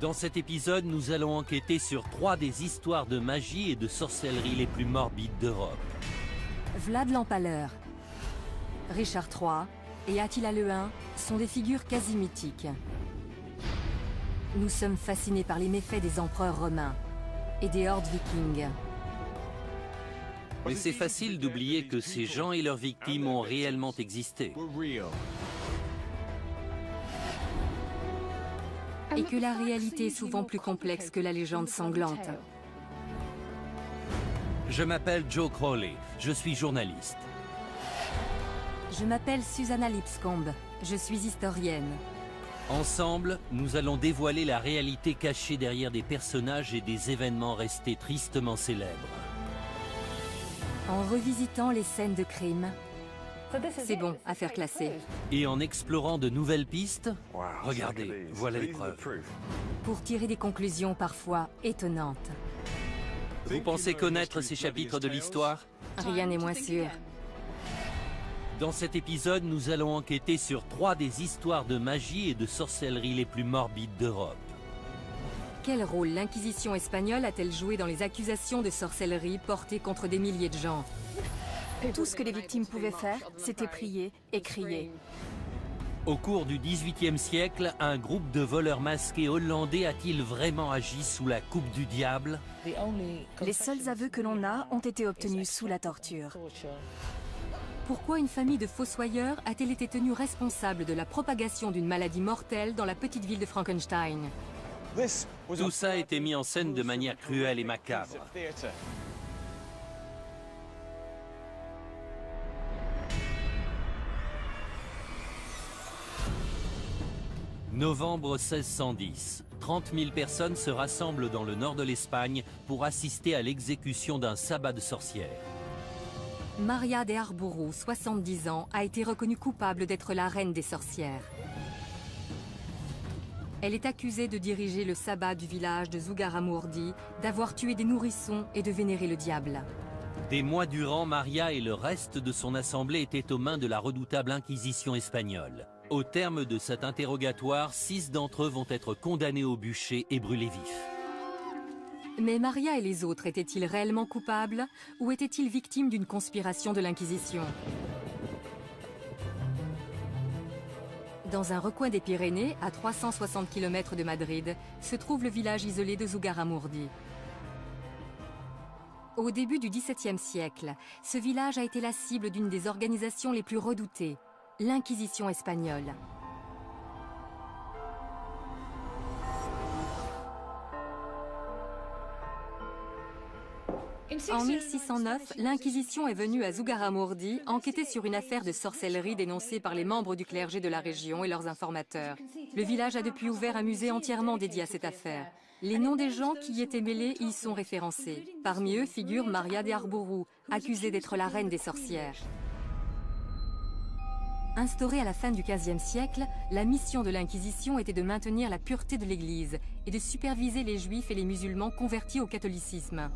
Dans cet épisode, nous allons enquêter sur 3 des histoires de magie et de sorcellerie les plus morbides d'Europe. Vlad l'Empaleur, Richard III et Attila le Hun sont des figures quasi mythiques. Nous sommes fascinés par les méfaits des empereurs romains et des hordes vikings. Mais c'est facile d'oublier que ces gens et leurs victimes ont réellement existé. Et que la réalité est souvent plus complexe que la légende sanglante. Je m'appelle Joe Crowley, je suis journaliste. Je m'appelle Susanna Lipscomb, je suis historienne. Ensemble, nous allons dévoiler la réalité cachée derrière des personnages et des événements restés tristement célèbres. En revisitant les scènes de crime, c'est bon, affaire classée. Et en explorant de nouvelles pistes, regardez, voilà les preuves. Pour tirer des conclusions parfois étonnantes. Vous pensez connaître ces chapitres de l'histoire? Rien n'est moins sûr. Dans cet épisode, nous allons enquêter sur 3 des histoires de magie et de sorcellerie les plus morbides d'Europe. Quel rôle l'Inquisition espagnole a-t-elle joué dans les accusations de sorcellerie portées contre des milliers de gens? Tout ce que les victimes pouvaient faire, c'était prier et crier. Au cours du XVIIIe siècle, un groupe de voleurs masqués hollandais a-t-il vraiment agi sous la coupe du diable? Les seuls aveux que l'on a ont été obtenus sous la torture. Pourquoi une famille de fossoyeurs a-t-elle été tenue responsable de la propagation d'une maladie mortelle dans la petite ville de Frankenstein? Tout ça a été mis en scène de manière cruelle et macabre. Novembre 1610, 30 000 personnes se rassemblent dans le nord de l'Espagne pour assister à l'exécution d'un sabbat de sorcières. Maria de Arbourou, 70 ans, a été reconnue coupable d'être la reine des sorcières. Elle est accusée de diriger le sabbat du village de Zugarramurdi, d'avoir tué des nourrissons et de vénérer le diable. Des mois durant, Maria et le reste de son assemblée étaient aux mains de la redoutable Inquisition espagnole. Au terme de cet interrogatoire, 6 d'entre eux vont être condamnés au bûcher et brûlés vifs. Mais Maria et les autres étaient-ils réellement coupables ou étaient-ils victimes d'une conspiration de l'Inquisition? Dans un recoin des Pyrénées, à 360 km de Madrid, se trouve le village isolé de Zugarramurdi. Au début du XVIIe siècle, ce village a été la cible d'une des organisations les plus redoutées, l'Inquisition espagnole. En 1609, l'Inquisition est venue à Zugarramurdi enquêter sur une affaire de sorcellerie dénoncée par les membres du clergé de la région et leurs informateurs. Le village a depuis ouvert un musée entièrement dédié à cette affaire. Les noms des gens qui y étaient mêlés y sont référencés. Parmi eux figure Maria de Arbourou, accusée d'être la reine des sorcières. Instaurée à la fin du XVe siècle, la mission de l'Inquisition était de maintenir la pureté de l'Église et de superviser les Juifs et les musulmans convertis au catholicisme.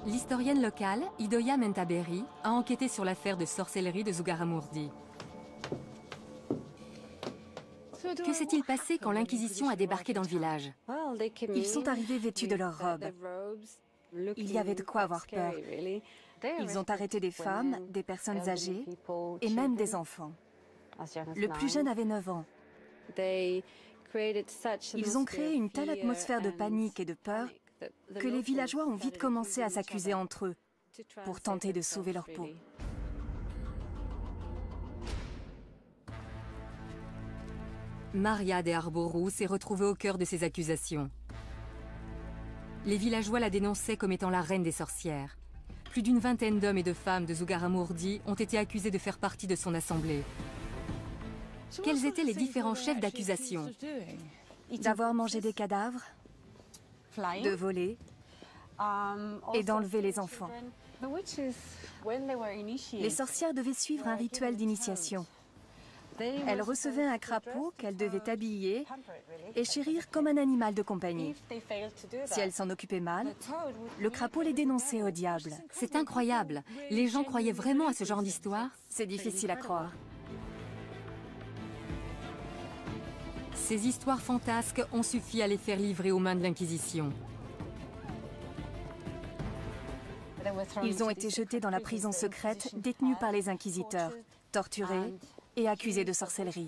L'historienne locale, Idoia Mentaberi, a enquêté sur l'affaire de sorcellerie de Zugarramurdi. Que s'est-il passé quand l'Inquisition a débarqué dans le village? Ils sont arrivés vêtus de leurs robes. Il y avait de quoi avoir peur. Ils ont arrêté des femmes, des personnes âgées et même des enfants. Le plus jeune avait 9 ans. Ils ont créé une telle atmosphère de panique et de peur que les villageois ont vite commencé à s'accuser entre eux pour tenter de sauver leur peau. Maria de Arbourou s'est retrouvée au cœur de ces accusations. Les villageois la dénonçaient comme étant la reine des sorcières. Plus d'une vingtaine d'hommes et de femmes de Zugarramurdi ont été accusés de faire partie de son assemblée. Quels étaient les différents chefs d'accusation? D'avoir mangé des cadavres, de voler et d'enlever les enfants. Les sorcières devaient suivre un rituel d'initiation. Elles recevaient un crapaud qu'elles devaient habiller et chérir comme un animal de compagnie. Si elles s'en occupaient mal, le crapaud les dénonçait au diable. C'est incroyable. Les gens croyaient vraiment à ce genre d'histoire? C'est difficile à croire. Ces histoires fantasques ont suffi à les faire livrer aux mains de l'Inquisition. Ils ont été jetés dans la prison secrète, détenus par les inquisiteurs, torturés et accusés de sorcellerie.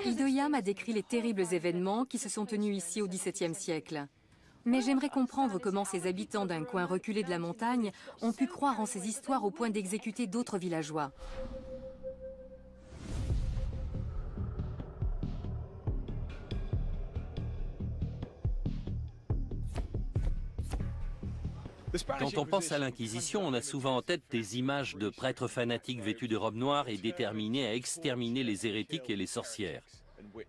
Idoyam a décrit les terribles événements qui se sont tenus ici au XVIIe siècle. Mais j'aimerais comprendre comment ces habitants d'un coin reculé de la montagne ont pu croire en ces histoires au point d'exécuter d'autres villageois. Quand on pense à l'Inquisition, on a souvent en tête des images de prêtres fanatiques vêtus de robes noires et déterminés à exterminer les hérétiques et les sorcières.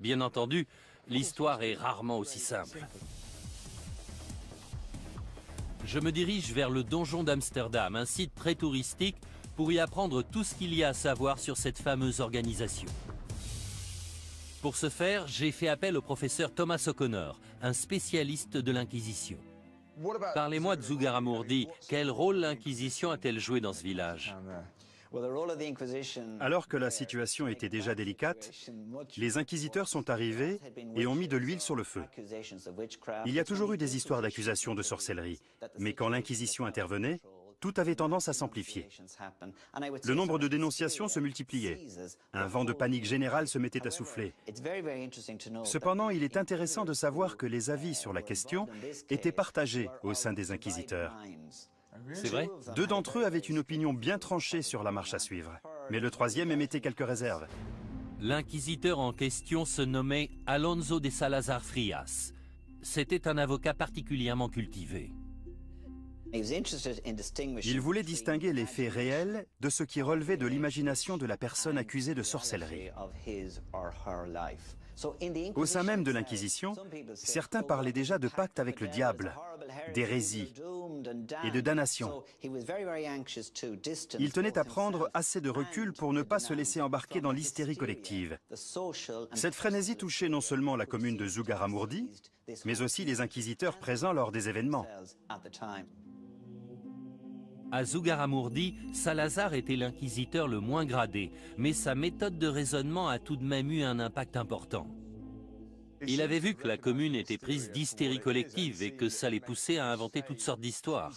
Bien entendu, l'histoire est rarement aussi simple. Je me dirige vers le donjon d'Amsterdam, un site très touristique, pour y apprendre tout ce qu'il y a à savoir sur cette fameuse organisation. Pour ce faire, j'ai fait appel au professeur Thomas O'Connor, un spécialiste de l'Inquisition. Parlez-moi de Zugarramurdi. Quel rôle l'Inquisition a-t-elle joué dans ce village? Alors que la situation était déjà délicate, les inquisiteurs sont arrivés et ont mis de l'huile sur le feu. Il y a toujours eu des histoires d'accusations de sorcellerie, mais quand l'Inquisition intervenait, tout avait tendance à s'amplifier. Le nombre de dénonciations se multipliait. Un vent de panique générale se mettait à souffler. Cependant, il est intéressant de savoir que les avis sur la question étaient partagés au sein des inquisiteurs. C'est vrai? 2 d'entre eux avaient une opinion bien tranchée sur la marche à suivre, mais le 3e émettait quelques réserves. L'inquisiteur en question se nommait Alonso de Salazar Frias. C'était un avocat particulièrement cultivé. Il voulait distinguer les faits réels de ce qui relevait de l'imagination de la personne accusée de sorcellerie. Au sein même de l'Inquisition, certains parlaient déjà de pacte avec le diable, d'hérésie et de damnation. Il tenait à prendre assez de recul pour ne pas se laisser embarquer dans l'hystérie collective. Cette frénésie touchait non seulement la commune de Zugarramurdi, mais aussi les inquisiteurs présents lors des événements. À Zugarramurdi, Salazar était l'inquisiteur le moins gradé, mais sa méthode de raisonnement a tout de même eu un impact important. Il avait vu que la commune était prise d'hystérie collective et que ça les poussait à inventer toutes sortes d'histoires.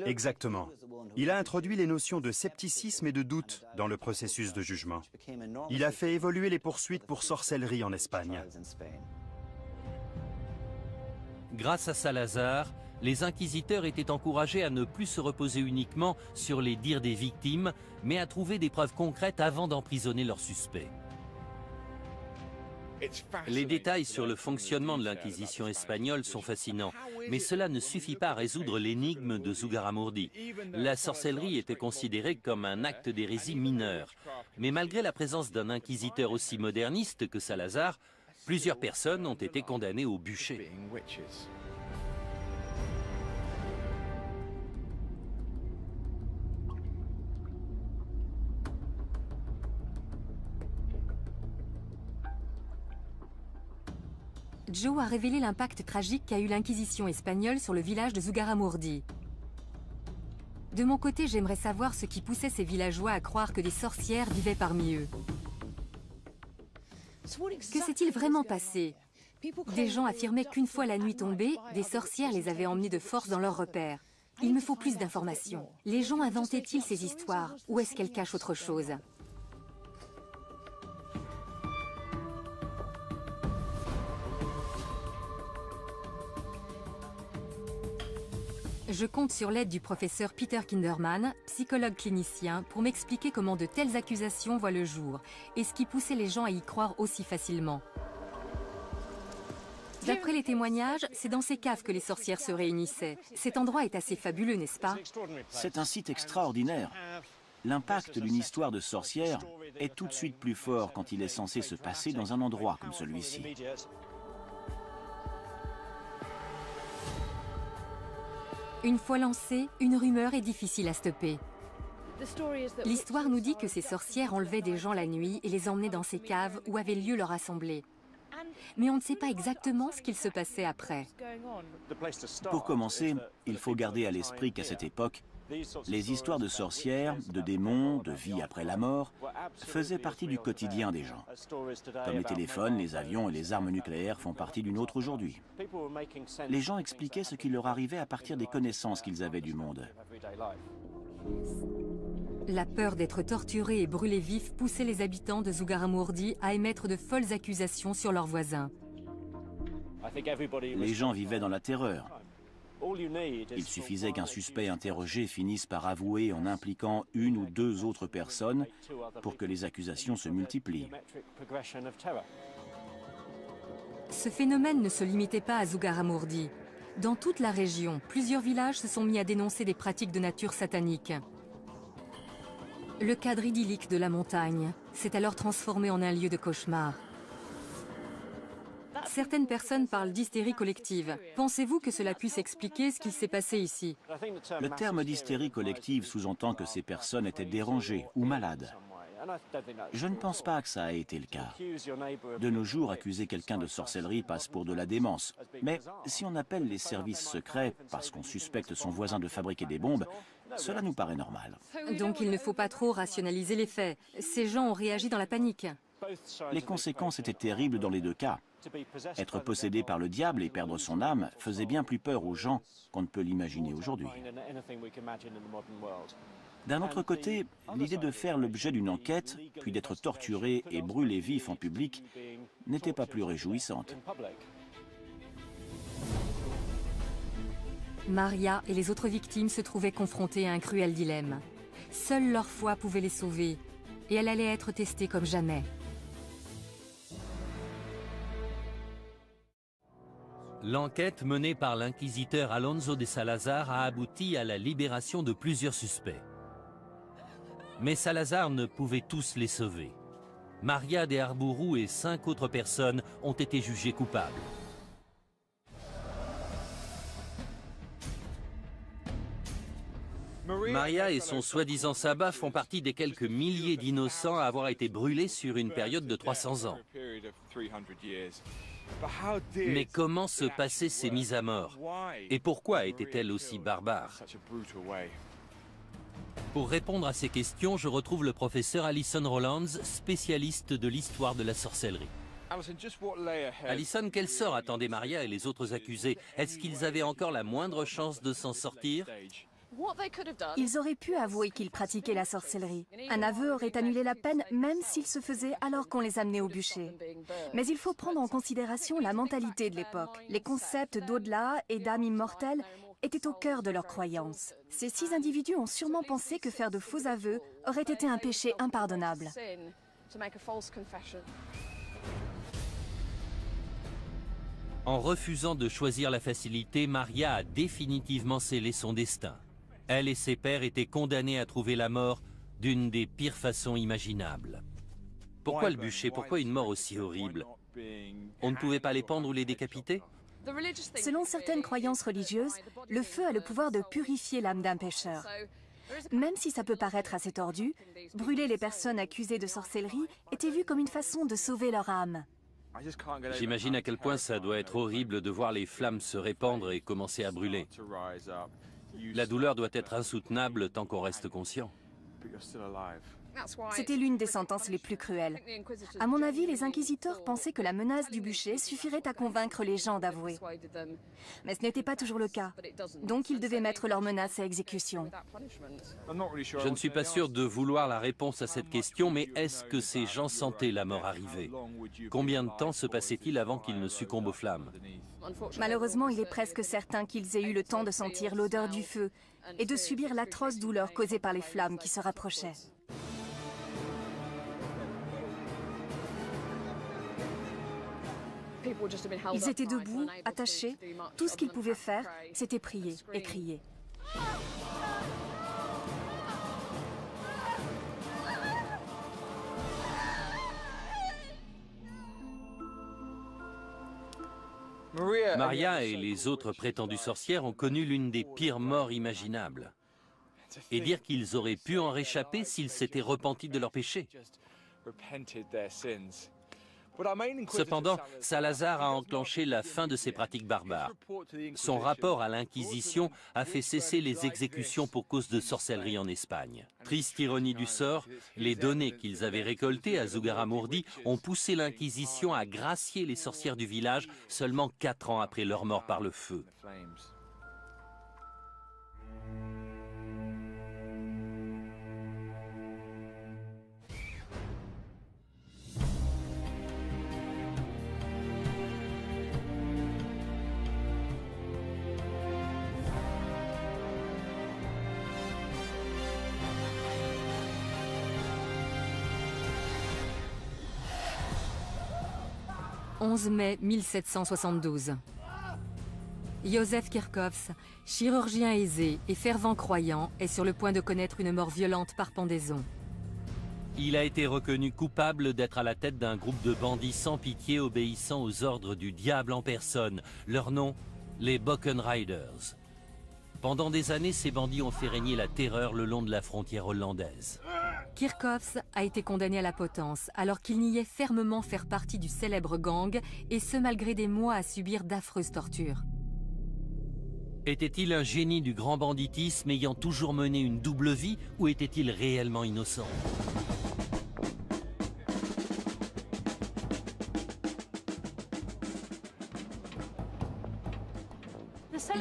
Exactement. Il a introduit les notions de scepticisme et de doute dans le processus de jugement. Il a fait évoluer les poursuites pour sorcellerie en Espagne. Grâce à Salazar, les inquisiteurs étaient encouragés à ne plus se reposer uniquement sur les dires des victimes, mais à trouver des preuves concrètes avant d'emprisonner leurs suspects. Les détails sur le fonctionnement de l'Inquisition espagnole sont fascinants, mais cela ne suffit pas à résoudre l'énigme de Zugarramurdi. La sorcellerie était considérée comme un acte d'hérésie mineur. Mais malgré la présence d'un inquisiteur aussi moderniste que Salazar, plusieurs personnes ont été condamnées au bûcher. Joe a révélé l'impact tragique qu'a eu l'Inquisition espagnole sur le village de Zugarramurdi. De mon côté, j'aimerais savoir ce qui poussait ces villageois à croire que des sorcières vivaient parmi eux. Que s'est-il vraiment passé? Des gens affirmaient qu'une fois la nuit tombée, des sorcières les avaient emmenés de force dans leurs repères. Il me faut plus d'informations. Les gens inventaient-ils ces histoires ou est-ce qu'elles cachent autre chose? Je compte sur l'aide du professeur Peter Kinderman, psychologue clinicien, pour m'expliquer comment de telles accusations voient le jour et ce qui poussait les gens à y croire aussi facilement. D'après les témoignages, c'est dans ces caves que les sorcières se réunissaient. Cet endroit est assez fabuleux, n'est-ce pas? C'est un site extraordinaire. L'impact d'une histoire de sorcière est tout de suite plus fort quand il est censé se passer dans un endroit comme celui-ci. Une fois lancée, une rumeur est difficile à stopper. L'histoire nous dit que ces sorcières enlevaient des gens la nuit et les emmenaient dans ces caves où avait lieu leur assemblée. mais on ne sait pas exactement ce qu'il se passait après. Pour commencer, il faut garder à l'esprit qu'à cette époque, les histoires de sorcières, de démons, de vie après la mort faisaient partie du quotidien des gens. Comme les téléphones, les avions et les armes nucléaires font partie du nôtre aujourd'hui. Les gens expliquaient ce qui leur arrivait à partir des connaissances qu'ils avaient du monde. La peur d'être torturés et brûlés vifs poussait les habitants de Zugarramurdi à émettre de folles accusations sur leurs voisins. Les gens vivaient dans la terreur. Il suffisait qu'un suspect interrogé finisse par avouer en impliquant une ou deux autres personnes pour que les accusations se multiplient. Ce phénomène ne se limitait pas à Zugarramurdi. Dans toute la région, plusieurs villages se sont mis à dénoncer des pratiques de nature satanique. Le cadre idyllique de la montagne s'est alors transformé en un lieu de cauchemar. Certaines personnes parlent d'hystérie collective. Pensez-vous que cela puisse expliquer ce qui s'est passé ici? Le terme d'hystérie collective sous-entend que ces personnes étaient dérangées ou malades. Je ne pense pas que ça a été le cas. De nos jours, accuser quelqu'un de sorcellerie passe pour de la démence. Mais si on appelle les services secrets parce qu'on suspecte son voisin de fabriquer des bombes, cela nous paraît normal. Donc il ne faut pas trop rationaliser les faits. Ces gens ont réagi dans la panique. Les conséquences étaient terribles dans les deux cas. Être possédé par le diable et perdre son âme faisait bien plus peur aux gens qu'on ne peut l'imaginer aujourd'hui. D'un autre côté, l'idée de faire l'objet d'une enquête, puis d'être torturé et brûlé vif en public, n'était pas plus réjouissante. Maria et les autres victimes se trouvaient confrontées à un cruel dilemme. Seule leur foi pouvait les sauver, et elle allait être testée comme jamais. L'enquête menée par l'inquisiteur Alonso de Salazar a abouti à la libération de plusieurs suspects. Mais Salazar ne pouvait tous les sauver. Maria de Arbourou et 5 autres personnes ont été jugées coupables. Maria et son soi-disant sabbat font partie des quelques milliers d'innocents à avoir été brûlés sur une période de 300 ans. Mais comment se passaient ces mises à mort? Et pourquoi étaient-elles aussi barbares? Pour répondre à ces questions, je retrouve le professeur Alison Rollands, spécialiste de l'histoire de la sorcellerie. Alison, quel sort attendaient Maria et les autres accusés? Est-ce qu'ils avaient encore la moindre chance de s'en sortir? Ils auraient pu avouer qu'ils pratiquaient la sorcellerie. Un aveu aurait annulé la peine, même s'il se faisait alors qu'on les amenait au bûcher. Mais il faut prendre en considération la mentalité de l'époque. Les concepts d'au-delà et d'âme immortelle étaient au cœur de leurs croyances. Ces 6 individus ont sûrement pensé que faire de faux aveux aurait été un péché impardonnable. En refusant de choisir la facilité, Maria a définitivement scellé son destin. Elle et ses pairs étaient condamnés à trouver la mort d'une des pires façons imaginables. Pourquoi le bûcher? Pourquoi une mort aussi horrible? On ne pouvait pas les pendre ou les décapiter? Selon certaines croyances religieuses, le feu a le pouvoir de purifier l'âme d'un pécheur. Même si ça peut paraître assez tordu, brûler les personnes accusées de sorcellerie était vu comme une façon de sauver leur âme. J'imagine à quel point ça doit être horrible de voir les flammes se répandre et commencer à brûler. La douleur doit être insoutenable tant qu'on reste conscient. C'était l'une des sentences les plus cruelles. À mon avis, les inquisiteurs pensaient que la menace du bûcher suffirait à convaincre les gens d'avouer. Mais ce n'était pas toujours le cas. Donc ils devaient mettre leurs menaces à exécution. Je ne suis pas sûr de vouloir la réponse à cette question, mais est-ce que ces gens sentaient la mort arriver? Combien de temps se passait-il avant qu'ils ne succombent aux flammes? Malheureusement, il est presque certain qu'ils aient eu le temps de sentir l'odeur du feu et de subir l'atroce douleur causée par les flammes qui se rapprochaient. Ils étaient debout, attachés. Tout ce qu'ils pouvaient faire, c'était prier et crier. Maria et les autres prétendues sorcières ont connu l'une des pires morts imaginables. Et dire qu'ils auraient pu en réchapper s'ils s'étaient repentis de leurs péchés. Cependant, Salazar a enclenché la fin de ces pratiques barbares. Son rapport à l'Inquisition a fait cesser les exécutions pour cause de sorcellerie en Espagne. Triste ironie du sort, les données qu'ils avaient récoltées à Zugarramurdi ont poussé l'Inquisition à gracier les sorcières du village seulement 4 ans après leur mort par le feu. « 11 mai 1772. Józef Kirchhoffs, chirurgien aisé et fervent croyant, est sur le point de connaître une mort violente par pendaison. Il a été reconnu coupable d'être à la tête d'un groupe de bandits sans pitié obéissant aux ordres du diable en personne. Leur nom, les Bockenriders. Pendant des années, ces bandits ont fait régner la terreur le long de la frontière hollandaise. Kirchhoffs a été condamné à la potence alors qu'il niait fermement faire partie du célèbre gang, et ce malgré des mois à subir d'affreuses tortures. Était-il un génie du grand banditisme ayant toujours mené une double vie, ou était-il réellement innocent ?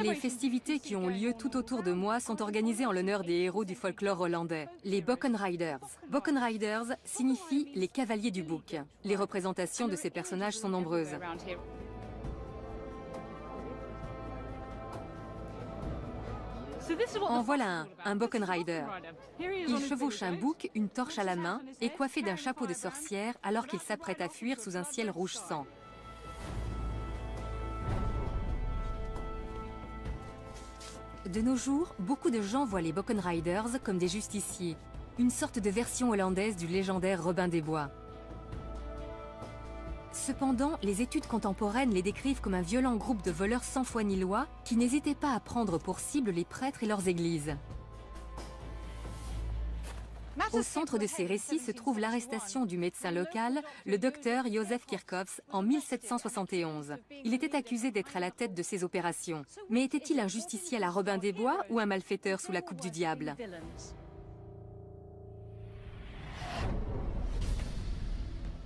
Les festivités qui ont lieu tout autour de moi sont organisées en l'honneur des héros du folklore hollandais, les Bockenriders. Bockenriders signifie les cavaliers du bouc. Les représentations de ces personnages sont nombreuses. En voilà un Bockenrider. Il chevauche un bouc, une torche à la main, et coiffé d'un chapeau de sorcière alors qu'il s'apprête à fuir sous un ciel rouge sang. De nos jours, beaucoup de gens voient les Bockenriders comme des justiciers, une sorte de version hollandaise du légendaire Robin des Bois. Cependant, les études contemporaines les décrivent comme un violent groupe de voleurs sans foi ni loi qui n'hésitaient pas à prendre pour cible les prêtres et leurs églises. Au centre de ces récits se trouve l'arrestation du médecin local, le docteur Józef Kirchhoffs, en 1771. Il était accusé d'être à la tête de ces opérations. Mais était-il un justicier à la Robin des Bois ou un malfaiteur sous la coupe du diable ?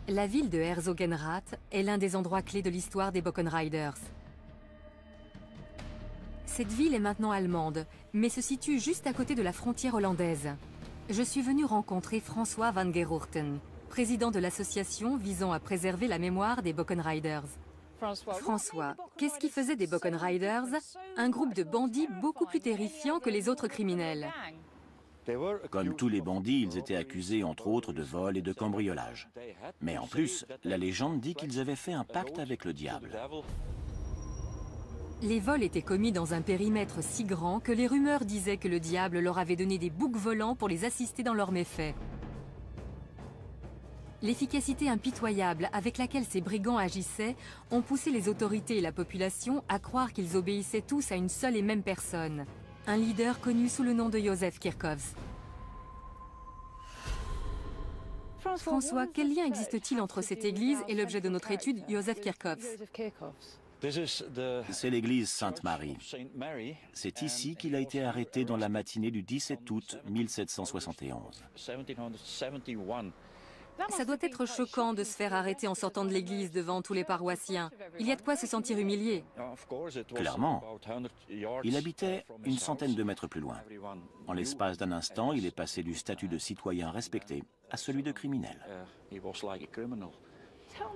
La ville de Herzogenrath est l'un des endroits clés de l'histoire des Bockenriders. Cette ville est maintenant allemande, mais se situe juste à côté de la frontière hollandaise. Je suis venu rencontrer François van Geroorten, président de l'association visant à préserver la mémoire des Bockenriders. François, qu'est-ce qui faisait des Bockenriders un groupe de bandits beaucoup plus terrifiant que les autres criminels? Comme tous les bandits, ils étaient accusés entre autres de vol et de cambriolage. Mais en plus, la légende dit qu'ils avaient fait un pacte avec le diable. Les vols étaient commis dans un périmètre si grand que les rumeurs disaient que le diable leur avait donné des boucs volants pour les assister dans leurs méfaits. L'efficacité impitoyable avec laquelle ces brigands agissaient ont poussé les autorités et la population à croire qu'ils obéissaient tous à une seule et même personne, un leader connu sous le nom de Józef Kirchhoffs. François, quel lien existe-t-il entre cette église et l'objet de notre étude, Józef Kirchhoffs ? C'est l'église Sainte-Marie. C'est ici qu'il a été arrêté dans la matinée du 17 août 1771. Ça doit être choquant de se faire arrêter en sortant de l'église devant tous les paroissiens. Il y a de quoi se sentir humilié. Clairement. Il habitait une centaine de mètres plus loin. En l'espace d'un instant, il est passé du statut de citoyen respecté à celui de criminel.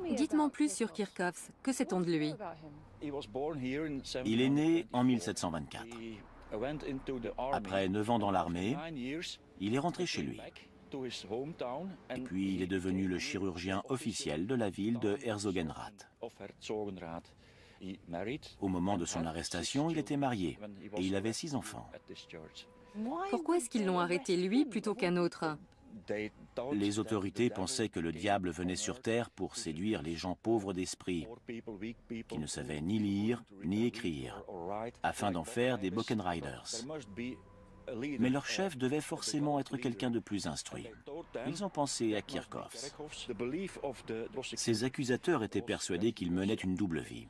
Dites-moi plus sur Kirchhoffs. Que sait-on de lui? Il est né en 1724. Après 9 ans dans l'armée, il est rentré chez lui. Et puis il est devenu le chirurgien officiel de la ville de Herzogenrath. Au moment de son arrestation, il était marié et il avait 6 enfants. Pourquoi est-ce qu'ils l'ont arrêté lui plutôt qu'un autre? Les autorités pensaient que le diable venait sur terre pour séduire les gens pauvres d'esprit, qui ne savaient ni lire ni écrire, afin d'en faire des Bockenriders. Mais leur chef devait forcément être quelqu'un de plus instruit. Ils ont pensé à Kirchhoffs. Ses accusateurs étaient persuadés qu'il menait une double vie.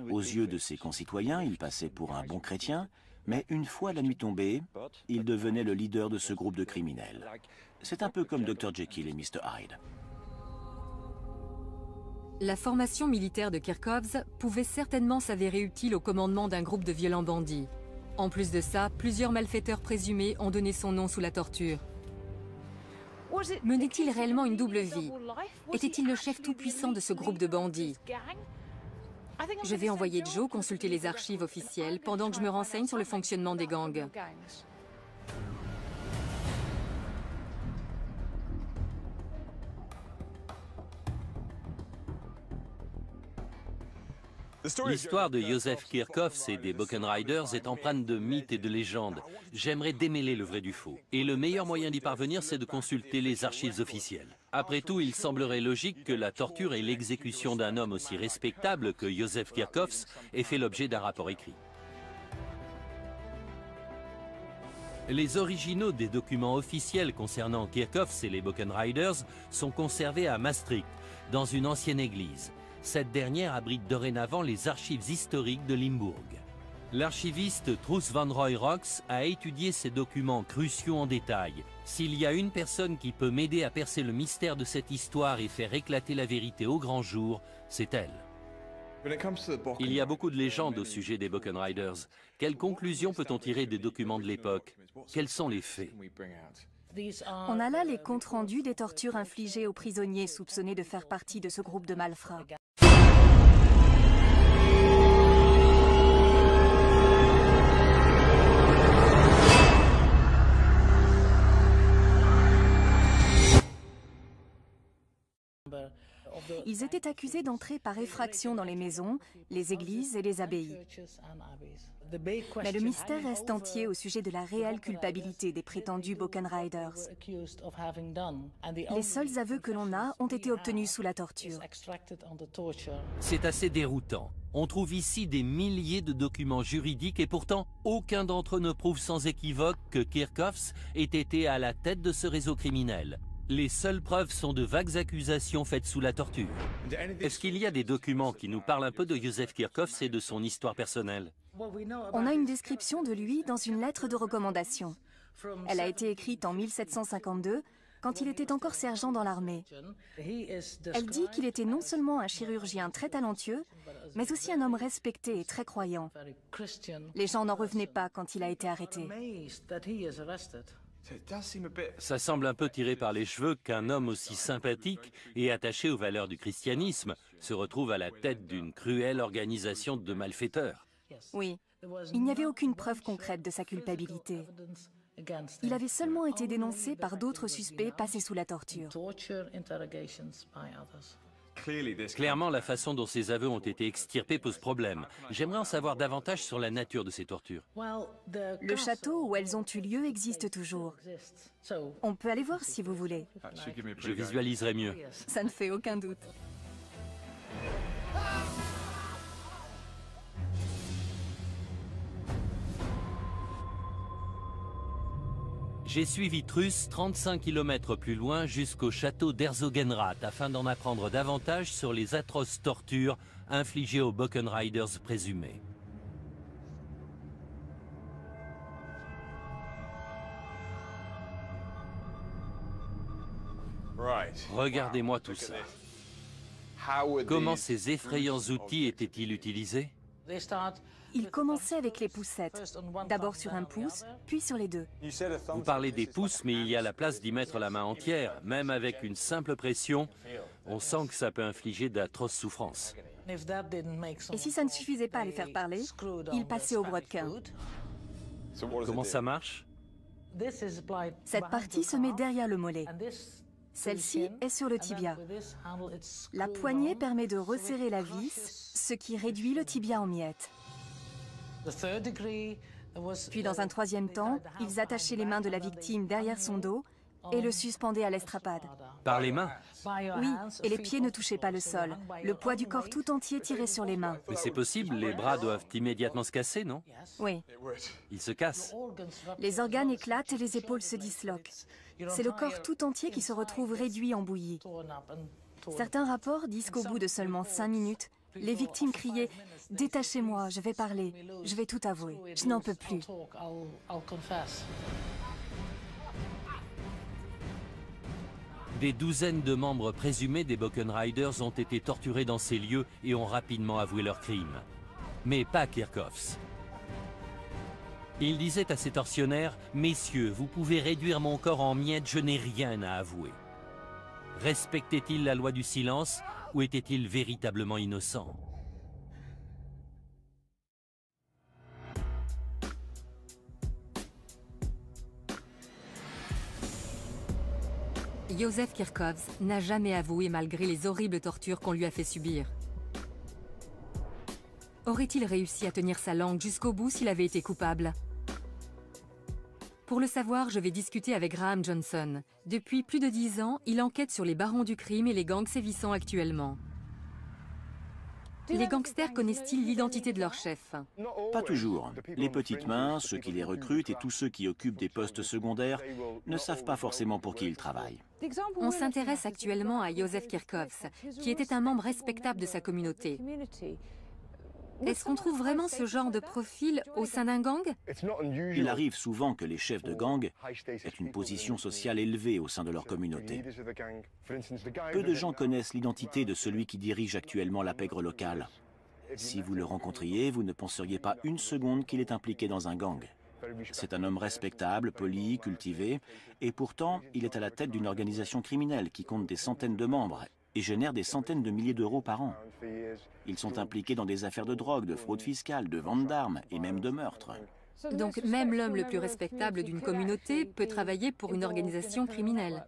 Aux yeux de ses concitoyens, il passait pour un bon chrétien, mais une fois la nuit tombée, il devenait le leader de ce groupe de criminels. C'est un peu comme Dr. Jekyll et Mr. Hyde. La formation militaire de Kirchhoffs pouvait certainement s'avérer utile au commandement d'un groupe de violents bandits. En plus de ça, plusieurs malfaiteurs présumés ont donné son nom sous la torture. Menait-il réellement une double vie? Était-il le chef tout-puissant de ce groupe de bandits? Je vais envoyer Joe consulter les archives officielles pendant que je me renseigne sur le fonctionnement des gangs. L'histoire de Joseph Kirchhoffs et des Buchan Riders est empreinte de mythes et de légendes. J'aimerais démêler le vrai du faux. Et le meilleur moyen d'y parvenir, c'est de consulter les archives officielles. Après tout, il semblerait logique que la torture et l'exécution d'un homme aussi respectable que Joseph Kirchhoffs aient fait l'objet d'un rapport écrit. Les originaux des documents officiels concernant Kirchhoffs et les Buchan Riders sont conservés à Maastricht, dans une ancienne église. Cette dernière abrite dorénavant les archives historiques de Limbourg. L'archiviste Truus van Roy-Rox a étudié ces documents cruciaux en détail. S'il y a une personne qui peut m'aider à percer le mystère de cette histoire et faire éclater la vérité au grand jour, c'est elle. Il y a beaucoup de légendes au sujet des Buchan Riders. Quelles conclusions peut-on tirer des documents de l'époque? Quels sont les faits? On a là les comptes rendus des tortures infligées aux prisonniers soupçonnés de faire partie de ce groupe de malfrats. Ils étaient accusés d'entrer par effraction dans les maisons, les églises et les abbayes. Mais le mystère reste entier au sujet de la réelle culpabilité des prétendus Buchan Riders. Les seuls aveux que l'on a ont été obtenus sous la torture. C'est assez déroutant. On trouve ici des milliers de documents juridiques et pourtant aucun d'entre eux ne prouve sans équivoque que Kirchhoffs ait été à la tête de ce réseau criminel. Les seules preuves sont de vagues accusations faites sous la torture. Est-ce qu'il y a des documents qui nous parlent un peu de Joseph Kirchhoffs et de son histoire personnelle? On a une description de lui dans une lettre de recommandation. Elle a été écrite en 1752, quand il était encore sergent dans l'armée. Elle dit qu'il était non seulement un chirurgien très talentueux, mais aussi un homme respecté et très croyant. Les gens n'en revenaient pas quand il a été arrêté. Ça semble un peu tiré par les cheveux qu'un homme aussi sympathique et attaché aux valeurs du christianisme se retrouve à la tête d'une cruelle organisation de malfaiteurs. Oui, il n'y avait aucune preuve concrète de sa culpabilité. Il avait seulement été dénoncé par d'autres suspects passés sous la torture. Clairement, la façon dont ces aveux ont été extirpés pose problème. J'aimerais en savoir davantage sur la nature de ces tortures. Le château où elles ont eu lieu existe toujours. On peut aller voir si vous voulez. Je visualiserai mieux. Ça ne fait aucun doute. J'ai suivi Truus 35 km plus loin jusqu'au château d'Herzogenrath afin d'en apprendre davantage sur les atroces tortures infligées aux Buchan Riders présumés. Regardez-moi tout ça. Comment ces effrayants outils étaient-ils utilisés? Il commençait avec les poussettes, d'abord sur un pouce, puis sur les deux. Vous parlez des pouces, mais il y a la place d'y mettre la main entière. Même avec une simple pression, on sent que ça peut infliger d'atroces souffrances. Et si ça ne suffisait pas à les faire parler, il passait au brodequin. Comment ça marche? Cette partie se met derrière le mollet. Celle-ci est sur le tibia. La poignée permet de resserrer la vis, ce qui réduit le tibia en miettes. Puis dans un troisième temps, ils attachaient les mains de la victime derrière son dos et le suspendaient à l'estrapade. Par les mains? Oui, et les pieds ne touchaient pas le sol. Le poids du corps tout entier tirait sur les mains. Mais c'est possible, les bras doivent immédiatement se casser, non? Oui. Ils se cassent. Les organes éclatent et les épaules se disloquent. C'est le corps tout entier qui se retrouve réduit en bouillie. Certains rapports disent qu'au bout de seulement 5 minutes, les victimes criaient « Détachez-moi, je vais parler, je vais tout avouer, je n'en peux plus ». Des douzaines de membres présumés des Buchan Riders ont été torturés dans ces lieux et ont rapidement avoué leurs crimes. Mais pas Kirchhoffs. Il disait à ses tortionnaires « Messieurs, vous pouvez réduire mon corps en miettes, je n'ai rien à avouer ». Respectait-il la loi du silence ou était-il véritablement innocent? Józef Kirchhoffs n'a jamais avoué malgré les horribles tortures qu'on lui a fait subir. Aurait-il réussi à tenir sa langue jusqu'au bout s'il avait été coupable? Pour le savoir, je vais discuter avec Graham Johnson. Depuis plus de 10 ans, il enquête sur les barons du crime et les gangs sévissant actuellement. Les gangsters connaissent-ils l'identité de leur chef? Pas toujours. Les petites mains, ceux qui les recrutent et tous ceux qui occupent des postes secondaires ne savent pas forcément pour qui ils travaillent. On s'intéresse actuellement à Józef Kirchhoffs, qui était un membre respectable de sa communauté. Est-ce qu'on trouve vraiment ce genre de profil au sein d'un gang? Il arrive souvent que les chefs de gang aient une position sociale élevée au sein de leur communauté. Peu de gens connaissent l'identité de celui qui dirige actuellement la pègre locale. Si vous le rencontriez, vous ne penseriez pas une seconde qu'il est impliqué dans un gang. C'est un homme respectable, poli, cultivé, et pourtant, il est à la tête d'une organisation criminelle qui compte des centaines de membres et génère des centaines de milliers d'euros par an. Ils sont impliqués dans des affaires de drogue, de fraude fiscale, de vente d'armes et même de meurtres. Donc même l'homme le plus respectable d'une communauté peut travailler pour une organisation criminelle.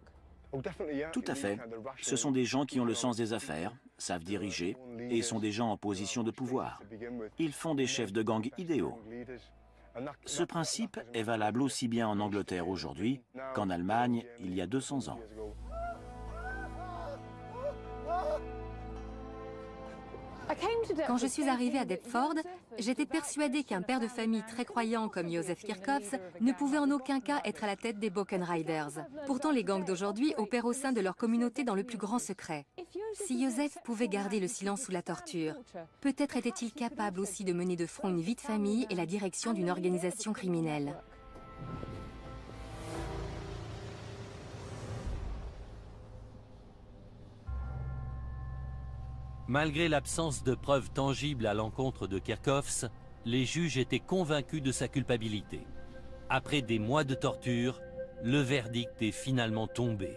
Tout à fait. Ce sont des gens qui ont le sens des affaires, savent diriger et sont des gens en position de pouvoir. Ils font des chefs de gang idéaux. Ce principe est valable aussi bien en Angleterre aujourd'hui qu'en Allemagne il y a 200 ans. Quand je suis arrivée à Deptford, j'étais persuadée qu'un père de famille très croyant comme Józef Kirchhoffs ne pouvait en aucun cas être à la tête des Buchan Riders. Pourtant, les gangs d'aujourd'hui opèrent au sein de leur communauté dans le plus grand secret. Si Józef pouvait garder le silence sous la torture, peut-être était-il capable aussi de mener de front une vie de famille et la direction d'une organisation criminelle. Malgré l'absence de preuves tangibles à l'encontre de Kirchhoffs, les juges étaient convaincus de sa culpabilité. Après des mois de torture, le verdict est finalement tombé.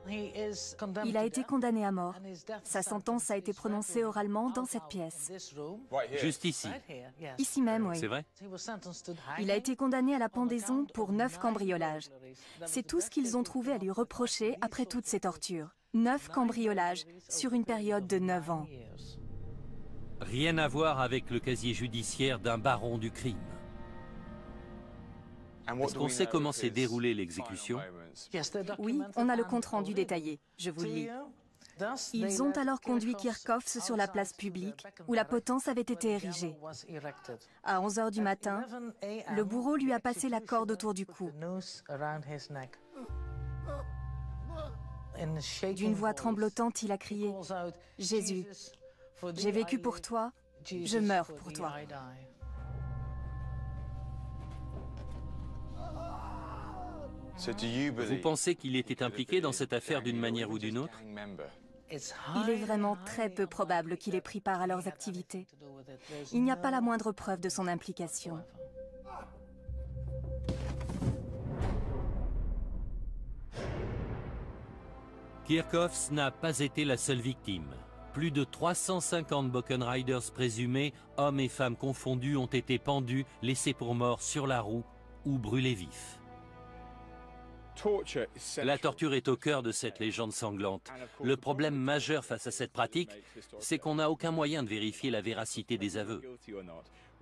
Il a été condamné à mort. Sa sentence a été prononcée oralement dans cette pièce. Juste ici. Ici même, oui. C'est vrai? Il a été condamné à la pendaison pour 9 cambriolages. C'est tout ce qu'ils ont trouvé à lui reprocher après toutes ces tortures. 9 cambriolages sur une période de 9 ans. Rien à voir avec le casier judiciaire d'un baron du crime. Est-ce qu'on sait comment s'est déroulée l'exécution? Oui, on a le compte-rendu détaillé. Je vous le lis. Ils ont alors conduit Kirchhoffs sur la place publique où la potence avait été érigée. À 11 h du matin, le bourreau lui a passé la corde autour du cou. D'une voix tremblotante, il a crié « Jésus, j'ai vécu pour toi, je meurs pour toi ». Vous pensez qu'il était impliqué dans cette affaire d'une manière ou d'une autre? Il est vraiment très peu probable qu'il ait pris part à leurs activités. Il n'y a pas la moindre preuve de son implication. Kirchhoffs n'a pas été la seule victime. Plus de 350 Buchan Riders présumés, hommes et femmes confondus, ont été pendus, laissés pour morts sur la roue ou brûlés vifs. La torture est au cœur de cette légende sanglante. Le problème majeur face à cette pratique, c'est qu'on n'a aucun moyen de vérifier la véracité des aveux.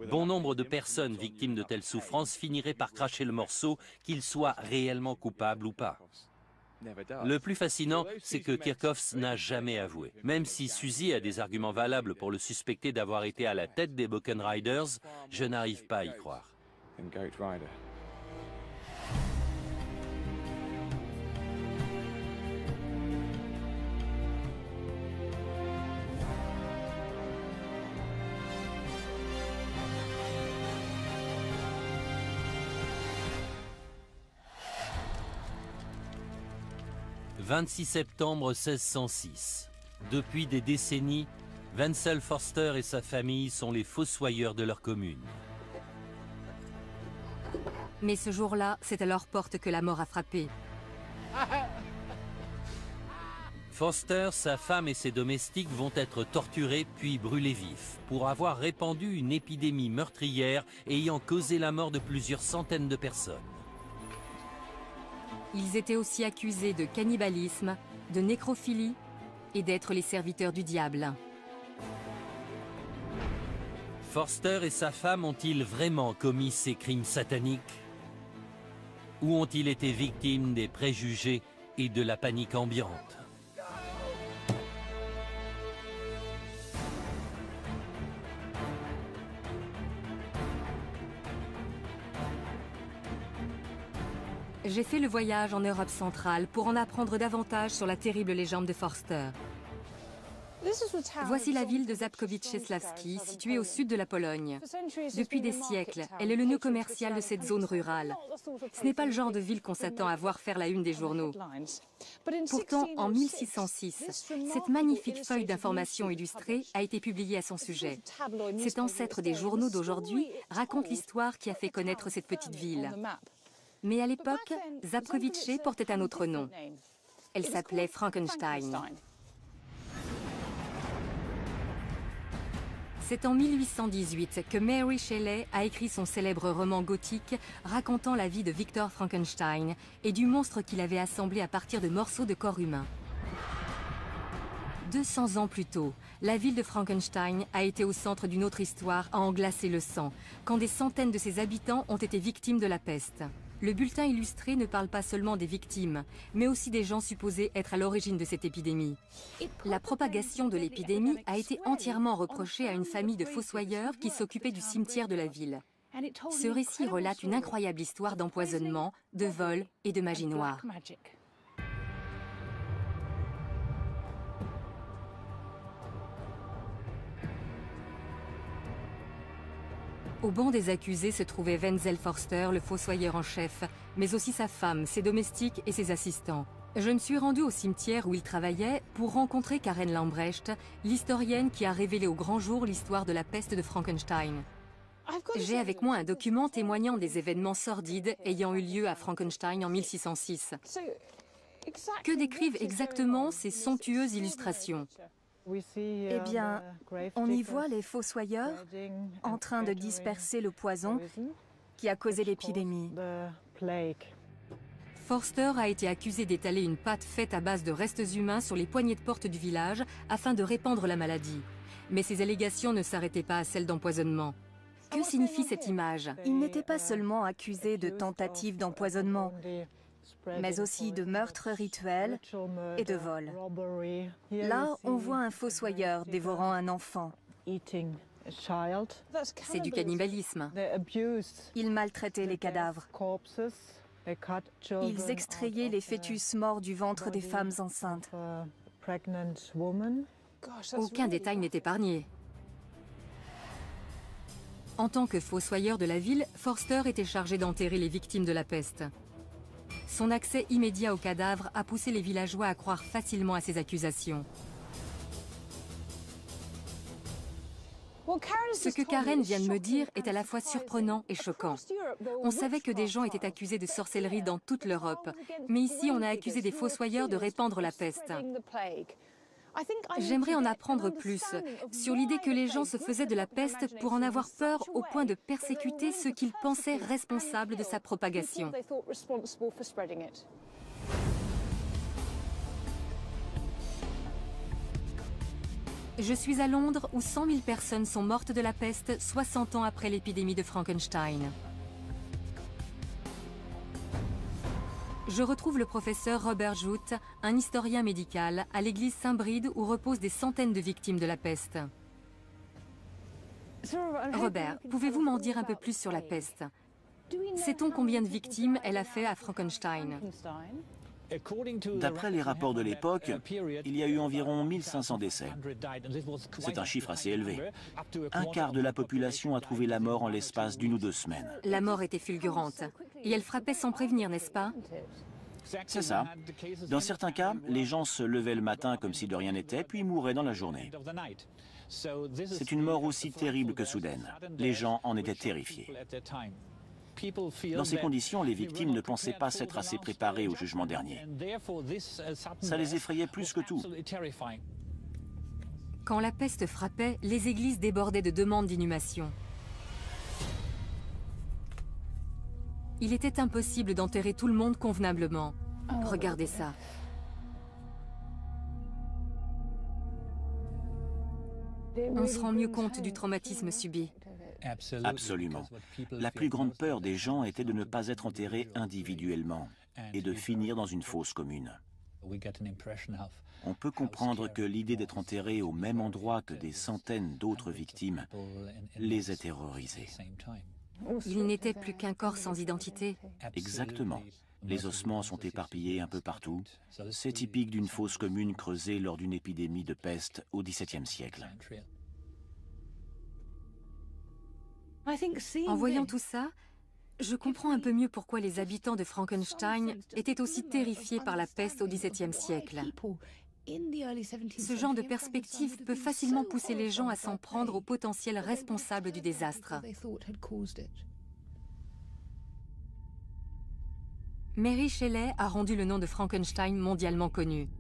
Bon nombre de personnes victimes de telles souffrances finiraient par cracher le morceau, qu'ils soient réellement coupables ou pas. Le plus fascinant, c'est que Kirchhoffs n'a jamais avoué. Même si Suzy a des arguments valables pour le suspecter d'avoir été à la tête des Buchan Riders, je n'arrive pas à y croire. « 26 septembre 1606. Depuis des décennies, Wenzel Forster et sa famille sont les fossoyeurs de leur commune. Mais ce jour-là, c'est à leur porte que la mort a frappé. Forster, sa femme et ses domestiques vont être torturés puis brûlés vifs pour avoir répandu une épidémie meurtrière ayant causé la mort de plusieurs centaines de personnes. Ils étaient aussi accusés de cannibalisme, de nécrophilie et d'être les serviteurs du diable. Forster et sa femme ont-ils vraiment commis ces crimes sataniques? Ou ont-ils été victimes des préjugés et de la panique ambiante? J'ai fait le voyage en Europe centrale pour en apprendre davantage sur la terrible légende de Forster. Voici la ville de Żabkowice-Cieślawski, située au sud de la Pologne. Depuis des siècles, elle est le nœud commercial de cette zone rurale. Ce n'est pas le genre de ville qu'on s'attend à voir faire la une des journaux. Pourtant, en 1606, cette magnifique feuille d'information illustrée a été publiée à son sujet. Cet ancêtre des journaux d'aujourd'hui raconte l'histoire qui a fait connaître cette petite ville. Mais à l'époque, Żabkowice portait un autre nom. Elle s'appelait Frankenstein. C'est en 1818 que Mary Shelley a écrit son célèbre roman gothique racontant la vie de Victor Frankenstein et du monstre qu'il avait assemblé à partir de morceaux de corps humain. 200 ans plus tôt, la ville de Frankenstein a été au centre d'une autre histoire à en glacer le sang, quand des centaines de ses habitants ont été victimes de la peste. Le bulletin illustré ne parle pas seulement des victimes, mais aussi des gens supposés être à l'origine de cette épidémie. La propagation de l'épidémie a été entièrement reprochée à une famille de fossoyeurs qui s'occupait du cimetière de la ville. Ce récit relate une incroyable histoire d'empoisonnement, de vol et de magie noire. Au banc des accusés se trouvait Wenzel Forster, le fossoyeur en chef, mais aussi sa femme, ses domestiques et ses assistants. Je me suis rendue au cimetière où il travaillait pour rencontrer Karen Lambrecht, l'historienne qui a révélé au grand jour l'histoire de la peste de Frankenstein. J'ai avec moi un document témoignant des événements sordides ayant eu lieu à Frankenstein en 1606. Que décrivent exactement ces somptueuses illustrations ? Eh bien, on y voit les fossoyeurs en train de disperser le poison qui a causé l'épidémie. Forster a été accusé d'étaler une pâte faite à base de restes humains sur les poignées de porte du village afin de répandre la maladie. Mais ces allégations ne s'arrêtaient pas à celles d'empoisonnement. Que signifie cette image? Il n'était pas seulement accusé de tentative d'empoisonnement, mais aussi de meurtre rituel et de vol. Là, on voit un fossoyeur dévorant un enfant. C'est du cannibalisme. Ils maltraitaient les cadavres. Ils extrayaient les fœtus morts du ventre des femmes enceintes. Aucun détail n'est épargné. En tant que fossoyeur de la ville, Forster était chargé d'enterrer les victimes de la peste. Son accès immédiat aux cadavres a poussé les villageois à croire facilement à ses accusations. Ce que Karen vient de me dire est à la fois surprenant et choquant. On savait que des gens étaient accusés de sorcellerie dans toute l'Europe, mais ici on a accusé des fossoyeurs de répandre la peste. J'aimerais en apprendre plus sur l'idée que les gens se faisaient de la peste pour en avoir peur au point de persécuter ceux qu'ils pensaient responsables de sa propagation. Je suis à Londres où 100 000 personnes sont mortes de la peste 60 ans après l'épidémie de Frankenstein. Je retrouve le professeur Robert Jout, un historien médical, à l'église Saint-Bride où reposent des centaines de victimes de la peste. Robert, pouvez-vous m'en dire un peu plus sur la peste? Sait-on combien de victimes elle a fait à Frankenstein? D'après les rapports de l'époque, il y a eu environ 1500 décès. C'est un chiffre assez élevé. Un quart de la population a trouvé la mort en l'espace d'1 ou 2 semaines. La mort était fulgurante. Et elle frappait sans prévenir, n'est-ce pas? C'est ça. Dans certains cas, les gens se levaient le matin comme si de rien n'était, puis mouraient dans la journée. C'est une mort aussi terrible que soudaine. Les gens en étaient terrifiés. Dans ces conditions, les victimes ne pensaient pas s'être assez préparées au jugement dernier. Ça les effrayait plus que tout. Quand la peste frappait, les églises débordaient de demandes d'inhumation. Il était impossible d'enterrer tout le monde convenablement. Regardez ça. On se rend mieux compte du traumatisme subi. Absolument. La plus grande peur des gens était de ne pas être enterrés individuellement et de finir dans une fosse commune. On peut comprendre que l'idée d'être enterré au même endroit que des centaines d'autres victimes les ait terrorisés. Il n'était plus qu'un corps sans identité. Exactement. Les ossements sont éparpillés un peu partout. C'est typique d'une fosse commune creusée lors d'une épidémie de peste au XVIIe siècle. En voyant tout ça, je comprends un peu mieux pourquoi les habitants de Frankenstein étaient aussi terrifiés par la peste au XVIIe siècle. Ce genre de perspective peut facilement pousser les gens à s'en prendre aux potentiels responsables du désastre. Mary Shelley a rendu le nom de Frankenstein mondialement connu.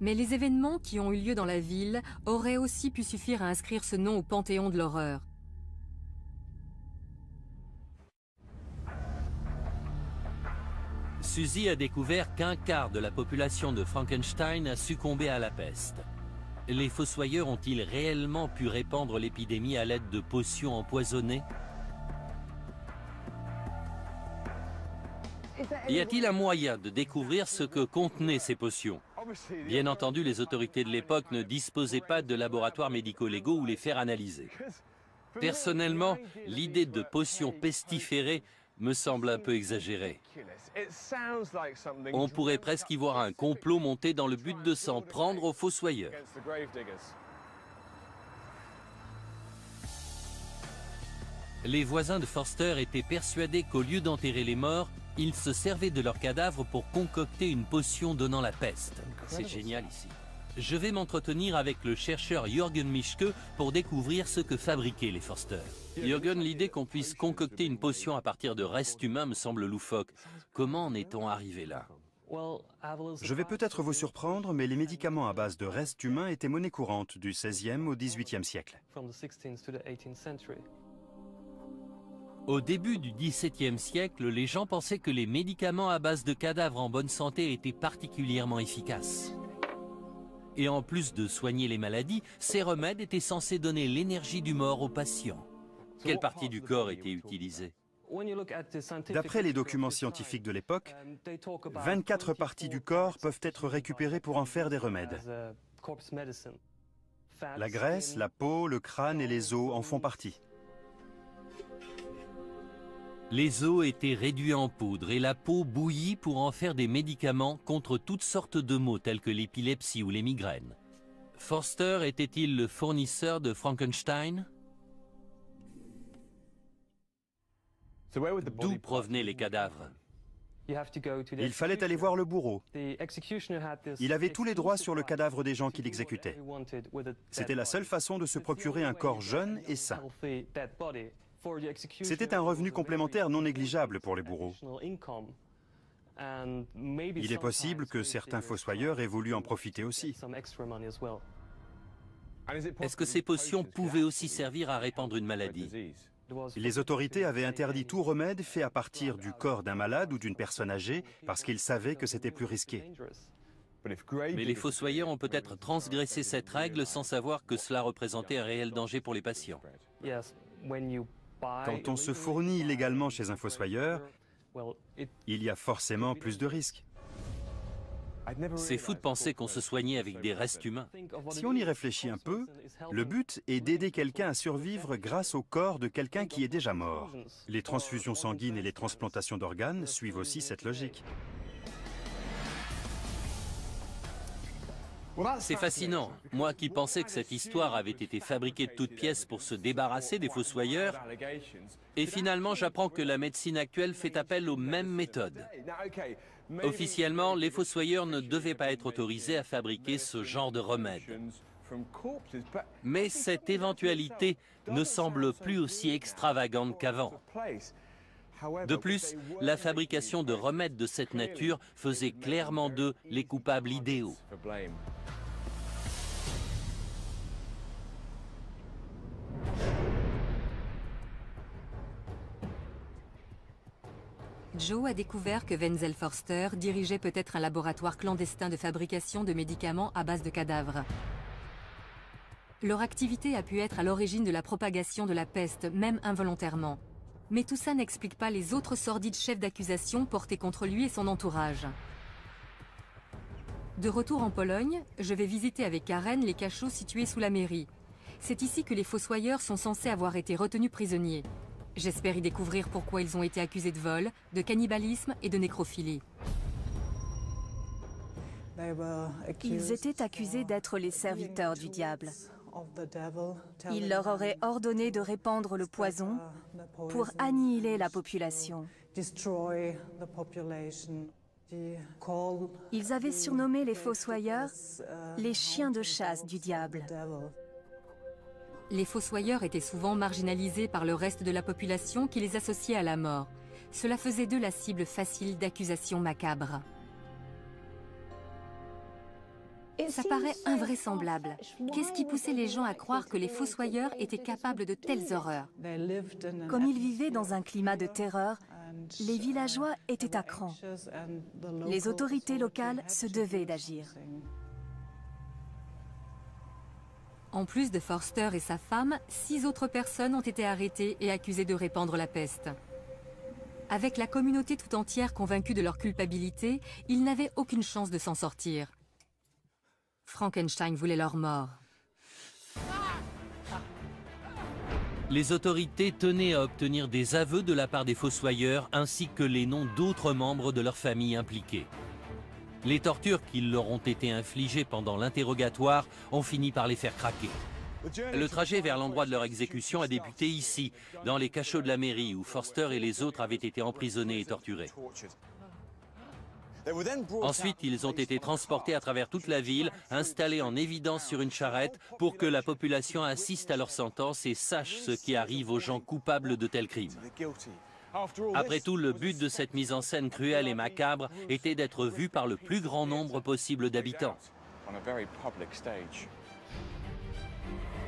Mais les événements qui ont eu lieu dans la ville auraient aussi pu suffire à inscrire ce nom au panthéon de l'horreur. Suzy a découvert qu'un quart de la population de Frankenstein a succombé à la peste. Les fossoyeurs ont-ils réellement pu répandre l'épidémie à l'aide de potions empoisonnées? Y a-t-il un moyen de découvrir ce que contenaient ces potions? Bien entendu, les autorités de l'époque ne disposaient pas de laboratoires médico-légaux où les faire analyser. Personnellement, l'idée de potions pestiférées me semble un peu exagérée. On pourrait presque y voir un complot monté dans le but de s'en prendre aux fossoyeurs. Les voisins de Forster étaient persuadés qu'au lieu d'enterrer les morts, ils se servaient de leurs cadavres pour concocter une potion donnant la peste. C'est génial ici. Je vais m'entretenir avec le chercheur Jürgen Mischke pour découvrir ce que fabriquaient les Forster. Jürgen, l'idée qu'on puisse concocter une potion à partir de restes humains me semble loufoque. Comment en est-on arrivé là? Je vais peut-être vous surprendre, mais les médicaments à base de restes humains étaient monnaie courante du XVIe au XVIIIe siècle. Au début du XVIIe siècle, les gens pensaient que les médicaments à base de cadavres en bonne santé étaient particulièrement efficaces. Et en plus de soigner les maladies, ces remèdes étaient censés donner l'énergie du mort aux patients. Quelle partie du corps était utilisée? D'après les documents scientifiques de l'époque, 24 parties du corps peuvent être récupérées pour en faire des remèdes. La graisse, la peau, le crâne et les os en font partie. Les os étaient réduits en poudre et la peau bouillie pour en faire des médicaments contre toutes sortes de maux tels que l'épilepsie ou les migraines. Forster était-il le fournisseur de Frankenstein? D'où provenaient les cadavres? Il fallait aller voir le bourreau. Il avait tous les droits sur le cadavre des gens qu'il exécutait. C'était la seule façon de se procurer un corps jeune et sain. C'était un revenu complémentaire non négligeable pour les bourreaux. Il est possible que certains fossoyeurs aient voulu en profiter aussi. Est-ce que ces potions pouvaient aussi servir à répandre une maladie? Les autorités avaient interdit tout remède fait à partir du corps d'un malade ou d'une personne âgée parce qu'ils savaient que c'était plus risqué. Mais les fossoyeurs ont peut-être transgressé cette règle sans savoir que cela représentait un réel danger pour les patients. Quand on se fournit illégalement chez un fossoyeur, il y a forcément plus de risques. C'est fou de penser qu'on se soignait avec des restes humains. Si on y réfléchit un peu, le but est d'aider quelqu'un à survivre grâce au corps de quelqu'un qui est déjà mort. Les transfusions sanguines et les transplantations d'organes suivent aussi cette logique. C'est fascinant. Moi qui pensais que cette histoire avait été fabriquée de toutes pièces pour se débarrasser des fossoyeurs, et finalement j'apprends que la médecine actuelle fait appel aux mêmes méthodes. Officiellement, les fossoyeurs ne devaient pas être autorisés à fabriquer ce genre de remède. Mais cette éventualité ne semble plus aussi extravagante qu'avant. De plus, la fabrication de remèdes de cette nature faisait clairement d'eux les coupables idéaux. Joe a découvert que Wenzel Forster dirigeait peut-être un laboratoire clandestin de fabrication de médicaments à base de cadavres. Leur activité a pu être à l'origine de la propagation de la peste, même involontairement. Mais tout ça n'explique pas les autres sordides chefs d'accusation portés contre lui et son entourage. De retour en Pologne, je vais visiter avec Karen les cachots situés sous la mairie. C'est ici que les fossoyeurs sont censés avoir été retenus prisonniers. J'espère y découvrir pourquoi ils ont été accusés de vol, de cannibalisme et de nécrophilie. Ils étaient accusés d'être les serviteurs du diable. Il leur aurait ordonné de répandre le poison pour annihiler la population. Ils avaient surnommé les fossoyeurs les chiens de chasse du diable. Les fossoyeurs étaient souvent marginalisés par le reste de la population qui les associait à la mort. Cela faisait d'eux la cible facile d'accusations macabres. Ça paraît invraisemblable. Qu'est-ce qui poussait les gens à croire que les fossoyeurs étaient capables de telles horreurs? Comme ils vivaient dans un climat de terreur, les villageois étaient à cran. Les autorités locales se devaient d'agir. En plus de Forster et sa femme, 6 autres personnes ont été arrêtées et accusées de répandre la peste. Avec la communauté tout entière convaincue de leur culpabilité, ils n'avaient aucune chance de s'en sortir. Frankenstein voulait leur mort. Les autorités tenaient à obtenir des aveux de la part des fossoyeurs ainsi que les noms d'autres membres de leur famille impliqués. Les tortures qui leur ont été infligées pendant l'interrogatoire ont fini par les faire craquer. Le trajet vers l'endroit de leur exécution a débuté ici, dans les cachots de la mairie, où Forster et les autres avaient été emprisonnés et torturés. Ensuite, ils ont été transportés à travers toute la ville, installés en évidence sur une charrette pour que la population assiste à leur sentence et sache ce qui arrive aux gens coupables de tels crimes. Après tout, le but de cette mise en scène cruelle et macabre était d'être vu par le plus grand nombre possible d'habitants.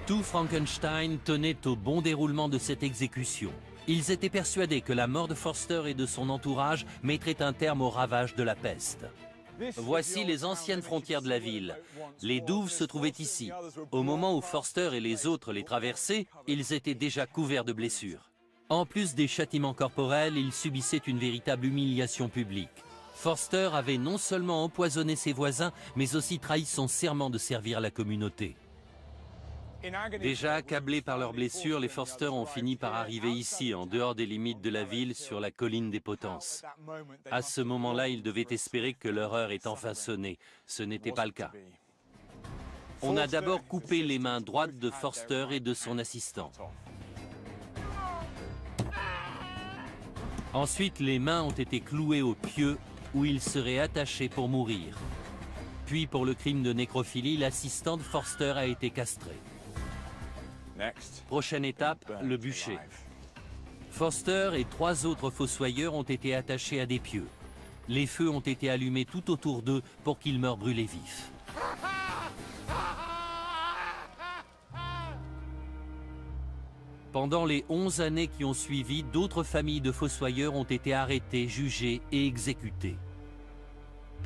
Tout Frankenstein tenait au bon déroulement de cette exécution. Ils étaient persuadés que la mort de Forster et de son entourage mettrait un terme aux ravages de la peste. Voici les anciennes frontières de la ville. Les douves se trouvaient ici. Au moment où Forster et les autres les traversaient, ils étaient déjà couverts de blessures. En plus des châtiments corporels, ils subissaient une véritable humiliation publique. Forster avait non seulement empoisonné ses voisins, mais aussi trahi son serment de servir la communauté. Déjà accablés par leurs blessures, les Forster ont fini par arriver ici, en dehors des limites de la ville, sur la colline des Potences. À ce moment-là, ils devaient espérer que leur heure est enfin sonnée. Ce n'était pas le cas. On a d'abord coupé les mains droites de Forster et de son assistant. Ensuite, les mains ont été clouées au pieu où ils seraient attachés pour mourir. Puis, pour le crime de nécrophilie, l'assistant de Forster a été castré. Prochaine étape, le bûcher. Forster et 3 autres fossoyeurs ont été attachés à des pieux. Les feux ont été allumés tout autour d'eux pour qu'ils meurent brûlés vifs. Pendant les 11 années qui ont suivi, d'autres familles de fossoyeurs ont été arrêtées, jugées et exécutées.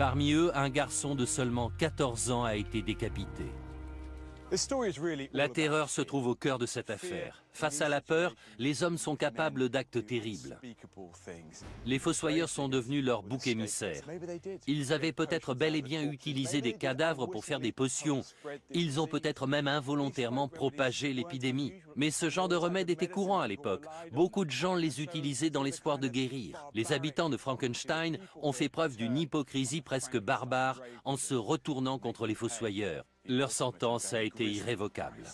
Parmi eux, un garçon de seulement 14 ans a été décapité. La terreur se trouve au cœur de cette affaire. Face à la peur, les hommes sont capables d'actes terribles. Les fossoyeurs sont devenus leur bouc émissaire. Ils avaient peut-être bel et bien utilisé des cadavres pour faire des potions. Ils ont peut-être même involontairement propagé l'épidémie. Mais ce genre de remède était courant à l'époque. Beaucoup de gens les utilisaient dans l'espoir de guérir. Les habitants de Frankenstein ont fait preuve d'une hypocrisie presque barbare en se retournant contre les fossoyeurs. Leur sentence a été irrévocable.